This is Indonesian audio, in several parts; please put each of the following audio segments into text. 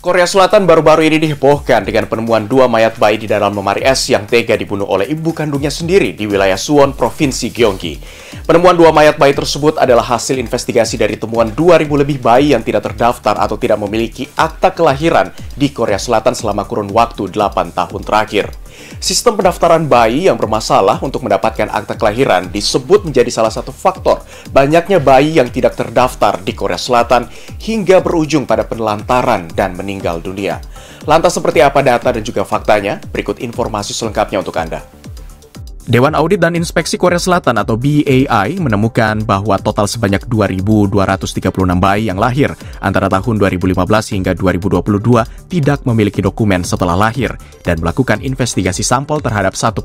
Korea Selatan baru-baru ini dihebohkan dengan penemuan 2 mayat bayi di dalam lemari es yang tega dibunuh oleh ibu kandungnya sendiri di wilayah Suwon, Provinsi Gyeonggi. Penemuan 2 mayat bayi tersebut adalah hasil investigasi dari temuan 2.000 lebih bayi yang tidak terdaftar atau tidak memiliki akta kelahiran di Korea Selatan selama kurun waktu 8 tahun terakhir. Sistem pendaftaran bayi yang bermasalah untuk mendapatkan akta kelahiran disebut menjadi salah satu faktor banyaknya bayi yang tidak terdaftar di Korea Selatan hingga berujung pada penelantaran dan meninggal dunia. Lantas seperti apa data dan juga faktanya? Berikut informasi selengkapnya untuk Anda. Dewan Audit dan Inspeksi Korea Selatan atau BAI menemukan bahwa total sebanyak 2.236 bayi yang lahir antara tahun 2015 hingga 2022 tidak memiliki dokumen setelah lahir dan melakukan investigasi sampel terhadap 1%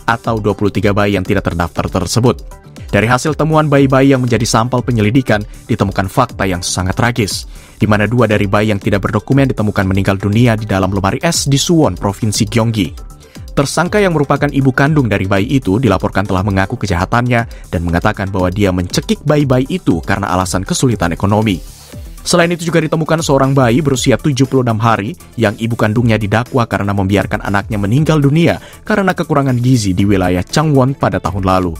atau 23 bayi yang tidak terdaftar tersebut. Dari hasil temuan bayi-bayi yang menjadi sampel penyelidikan, ditemukan fakta yang sangat tragis, di mana 2 dari bayi yang tidak berdokumen ditemukan meninggal dunia di dalam lemari es di Suwon, Provinsi Gyeonggi. Tersangka yang merupakan ibu kandung dari bayi itu dilaporkan telah mengaku kejahatannya dan mengatakan bahwa dia mencekik bayi-bayi itu karena alasan kesulitan ekonomi. Selain itu juga ditemukan seorang bayi berusia 76 hari yang ibu kandungnya didakwa karena membiarkan anaknya meninggal dunia karena kekurangan gizi di wilayah Changwon pada tahun lalu.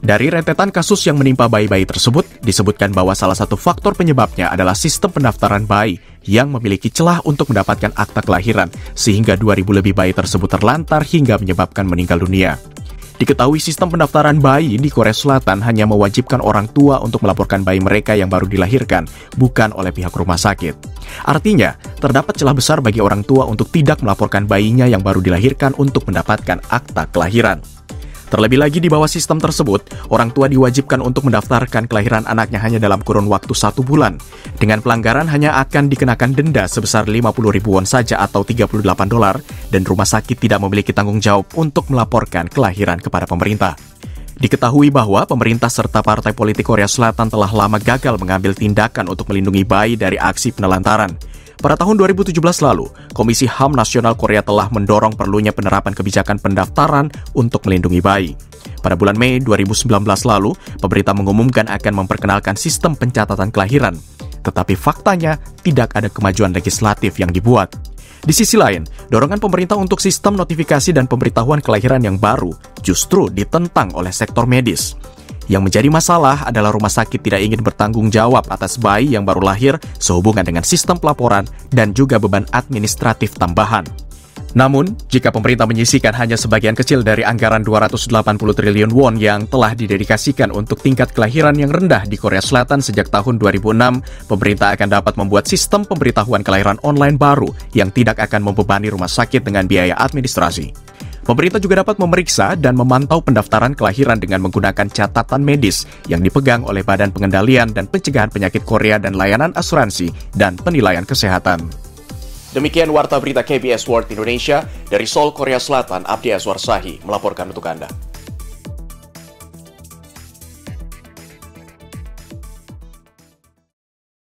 Dari rentetan kasus yang menimpa bayi-bayi tersebut, disebutkan bahwa salah satu faktor penyebabnya adalah sistem pendaftaran bayi yang memiliki celah untuk mendapatkan akta kelahiran, sehingga 2.000 lebih bayi tersebut terlantar hingga menyebabkan meninggal dunia. Diketahui sistem pendaftaran bayi di Korea Selatan hanya mewajibkan orang tua untuk melaporkan bayi mereka yang baru dilahirkan, bukan oleh pihak rumah sakit. Artinya, terdapat celah besar bagi orang tua untuk tidak melaporkan bayinya yang baru dilahirkan untuk mendapatkan akta kelahiran. Terlebih lagi di bawah sistem tersebut, orang tua diwajibkan untuk mendaftarkan kelahiran anaknya hanya dalam kurun waktu 1 bulan. Dengan pelanggaran hanya akan dikenakan denda sebesar 50.000 won saja atau $38 dan rumah sakit tidak memiliki tanggung jawab untuk melaporkan kelahiran kepada pemerintah. Diketahui bahwa pemerintah serta partai politik Korea Selatan telah lama gagal mengambil tindakan untuk melindungi bayi dari aksi penelantaran. Pada tahun 2017 lalu, Komisi HAM Nasional Korea telah mendorong perlunya penerapan kebijakan pendaftaran untuk melindungi bayi. Pada bulan Mei 2019 lalu, pemerintah mengumumkan akan memperkenalkan sistem pencatatan kelahiran. Tetapi faktanya, tidak ada kemajuan legislatif yang dibuat. Di sisi lain, dorongan pemerintah untuk sistem notifikasi dan pemberitahuan kelahiran yang baru justru ditentang oleh sektor medis. Yang menjadi masalah adalah rumah sakit tidak ingin bertanggung jawab atas bayi yang baru lahir sehubungan dengan sistem pelaporan dan juga beban administratif tambahan. Namun, jika pemerintah menyisihkan hanya sebagian kecil dari anggaran 280 triliun won yang telah didedikasikan untuk tingkat kelahiran yang rendah di Korea Selatan sejak tahun 2006, pemerintah akan dapat membuat sistem pemberitahuan kelahiran online baru yang tidak akan membebani rumah sakit dengan biaya administrasi. Pemerintah juga dapat memeriksa dan memantau pendaftaran kelahiran dengan menggunakan catatan medis yang dipegang oleh Badan Pengendalian dan Pencegahan Penyakit Korea dan Layanan Asuransi dan Penilaian Kesehatan. Demikian Warta Berita KBS World Indonesia dari Seoul, Korea Selatan, Abdi Aswar Sahi melaporkan untuk Anda.